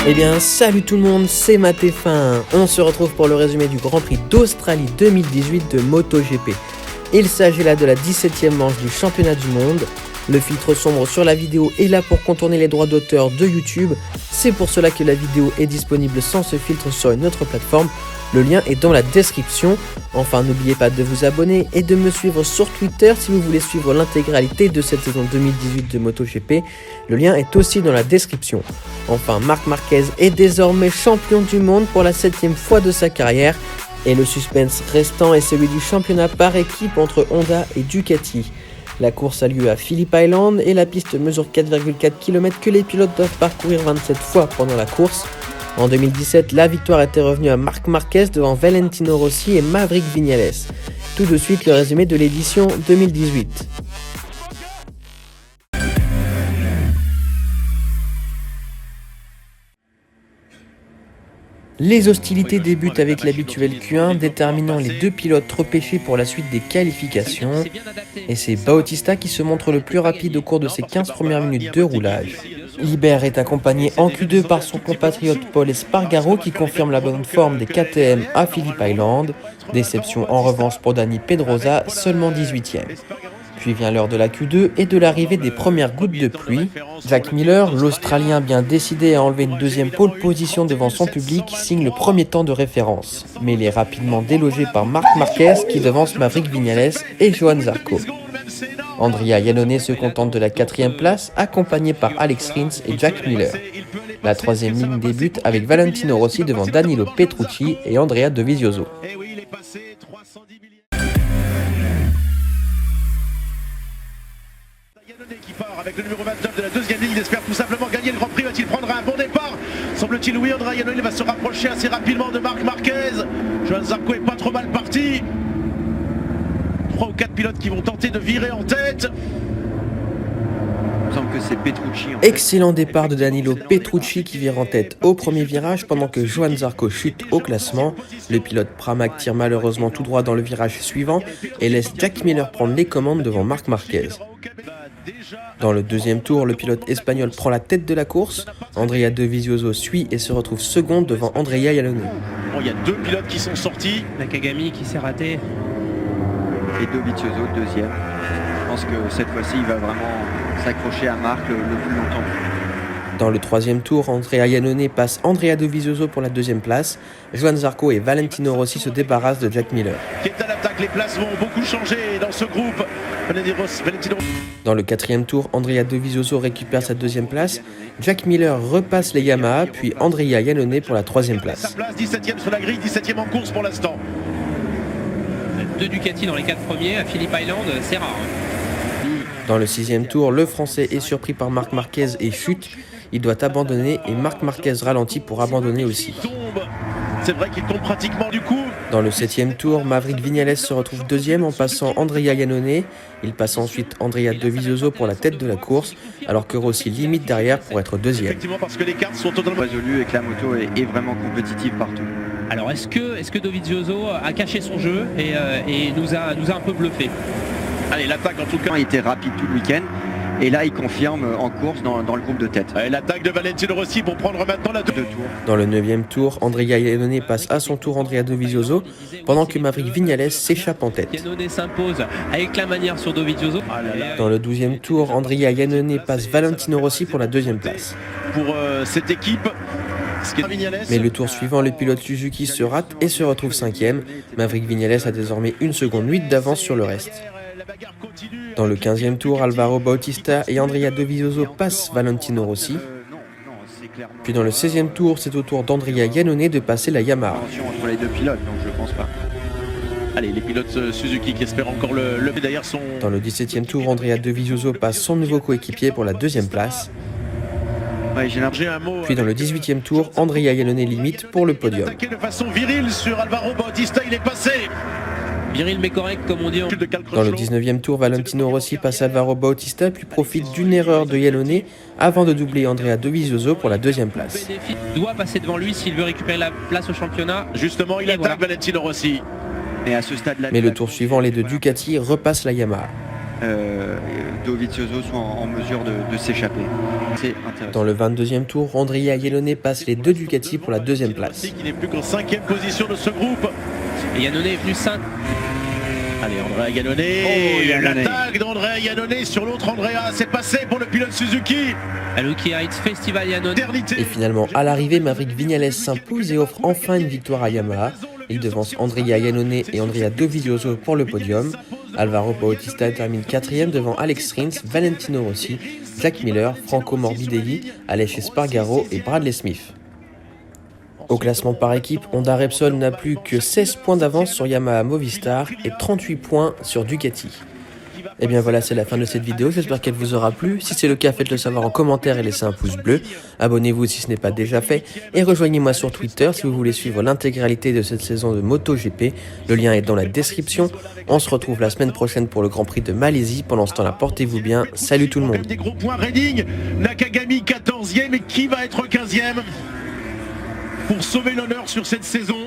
Eh bien salut tout le monde, c'est Matéfin. On se retrouve pour le résumé du Grand Prix d'Australie 2018 de MotoGP. Il s'agit là de la 17e manche du championnat du monde. Le filtre sombre sur la vidéo est là pour contourner les droits d'auteur de YouTube. C'est pour cela que la vidéo est disponible sans ce filtre sur une autre plateforme. Le lien est dans la description. Enfin, n'oubliez pas de vous abonner et de me suivre sur Twitter si vous voulez suivre l'intégralité de cette saison 2018 de MotoGP. Le lien est aussi dans la description. Enfin, Marc Marquez est désormais champion du monde pour la 7e fois de sa carrière. Et le suspense restant est celui du championnat par équipe entre Honda et Ducati. La course a lieu à Phillip Island et la piste mesure 4,4 km que les pilotes doivent parcourir 27 fois pendant la course. En 2017, la victoire était revenue à Marc Marquez devant Valentino Rossi et Maverick Viñales. Tout de suite, le résumé de l'édition 2018. Les hostilités débutent avec l'habituel Q1 déterminant les deux pilotes repêchés pour la suite des qualifications. Et c'est Bautista qui se montre le plus rapide au cours de ses 15 premières minutes de roulage. Liber est accompagné en Q2 par son compatriote Pol Espargaro qui confirme la bonne forme des KTM à Phillip Island. Déception en revanche pour Dani Pedrosa, seulement 18e. Puis vient l'heure de la Q2 et de l'arrivée des premières gouttes de pluie. Jack Miller, l'Australien bien décidé à enlever une deuxième pole position devant son public, signe le premier temps de référence. Mais il est rapidement délogé par Marc Marquez qui devance Maverick Viñales et Johann Zarco. Andrea Iannone se contente de la 4e place, accompagné par Alex Rins et Jack Miller. La 3e ligne débute avec Valentino Rossi devant Danilo Petrucci et Andrea Dovizioso. Qui part avec le numéro 29 de la deuxième ligne, il espère tout simplement gagner le Grand Prix. Va-t-il prendre un bon départ? Semble-t-il oui, Andrea Iannone va se rapprocher assez rapidement de Marc Marquez. Johann Zarco est pas trop mal parti. 3 ou 4 pilotes qui vont tenter de virer en tête. Il me semble que c'est Petrucci. Excellent départ de Danilo Petrucci qui vire en tête au premier virage pendant que Johann Zarco chute au classement. Le pilote Pramac tire malheureusement tout droit dans le virage suivant et laisse Jack Miller prendre les commandes devant Marc Marquez. Dans le deuxième tour, le pilote espagnol prend la tête de la course. Andrea Dovizioso suit et se retrouve second devant Andrea Iannone. Bon, il y a deux pilotes qui sont sortis. Nakagami qui s'est raté. Et Dovizioso deuxième. Je pense que cette fois-ci, il va vraiment s'accrocher à Marc le plus longtemps. Dans le troisième tour, Andrea Iannone passe Andrea Dovizioso pour la deuxième place. Johann Zarco et Valentino Rossi se débarrassent de Jack Miller. Qui est à l'attaque, les places vont beaucoup changer dans ce groupe. Dans le quatrième tour, Andrea Dovizioso récupère sa deuxième place. Jack Miller repasse les Yamaha, puis Andrea Iannone pour la troisième place. Sa place, 17e sur la grille, 17e en course pour l'instant. Deux Ducati dans les 4 premiers à Phillip Island, c'est rare. Dans le sixième tour, le Français est surpris par Marc Marquez et chute. Il doit abandonner et Marc Marquez ralentit pour abandonner aussi. C'est vrai qu'il tombe pratiquement du coup. Dans le 7e tour, Maverick Viñales se retrouve deuxième en passant Andrea Iannone. Il passe ensuite Andrea Dovizioso pour la tête de la course, alors que Rossi limite derrière pour être deuxième. Effectivement, parce que les cartes sont totalement résolues et que la moto est vraiment compétitive partout. Alors est-ce que Dovizioso a caché son jeu et nous a un peu bluffé? Allez, l'attaque en tout cas. Il était rapide tout le week-end. Et là, il confirme en course dans le groupe de tête. L'attaque de Valentino Rossi pour prendre maintenant la 2 tours. Dans le 9e tour, Andrea Iannone passe à son tour Andrea Dovizioso, pendant que Maverick Viñales s'échappe en tête. Iannone s'impose avec la manière sur Dovizioso. Dans le 12e tour, Andrea Iannone passe Valentino Rossi pour la deuxième place. Pour cette équipe. Mais le tour suivant, le pilote Suzuki se rate et se retrouve 5e. Maverick Viñales a désormais 1 seconde 8 d'avance sur le reste. Dans le 15e tour, Alvaro Bautista et Andrea Dovizioso passent Valentino Rossi. Puis dans le 16e tour, c'est au tour d'Andrea Iannone de passer la Yamaha. Entre les deux pilotes, donc je pense pas. Allez, les pilotes Suzuki qui espèrent encore le derrière son... Dans le 17e tour, Andrea Dovizioso passe son nouveau coéquipier pour la deuxième place. Ouais, Puis dans le 18e tour, Andrea Iannone limite pour le podium. De façon virile sur Alvaro Bautista, il est passé. Viril mais correct comme on dit. Dans le 19e tour, Valentino Rossi passe Alvaro Bautista puis profite d'une erreur de Iannone avant de doubler Andrea Dovizioso pour la deuxième place. Il doit passer devant lui s'il veut récupérer la place au championnat. Justement, il attaque Valentino Rossi. Mais à ce stade-là, mais le tour suivant, les deux Ducati repassent la Yamaha. Dovizioso soit en mesure de s'échapper. C'est intéressant. Dans le 22e tour, Andrea Iannone passe les deux Ducati pour la deuxième place. Il n'est plus qu'en 5e position de ce groupe. Et Iannone est venu 5. Allez, Andrea Iannone, l'attaque d'Andrea Iannone sur l'autre Andrea, c'est passé pour le pilote Suzuki. À Lucky Heights Festival Iannone. Et finalement, à l'arrivée, Maverick Viñales s'impose et offre enfin une victoire à Yamaha. Il devance Andrea Iannone et Andrea Dovizioso pour le podium. Alvaro Bautista termine 4e devant Alex Rins, Valentino Rossi, Jack Miller, Franco Morbidelli, Aleix Espargaro et Bradley Smith. Au classement par équipe, Honda Repsol n'a plus que 16 points d'avance sur Yamaha Movistar et 38 points sur Ducati. Et bien voilà, c'est la fin de cette vidéo, j'espère qu'elle vous aura plu. Si c'est le cas, faites-le savoir en commentaire et laissez un pouce bleu. Abonnez-vous si ce n'est pas déjà fait et rejoignez-moi sur Twitter si vous voulez suivre l'intégralité de cette saison de MotoGP. Le lien est dans la description. On se retrouve la semaine prochaine pour le Grand Prix de Malaisie. Pendant ce temps-là, portez-vous bien. Salut tout le monde. Des gros points Redding, Nakagami 14e et qui va être 15e pour sauver l'honneur sur cette saison.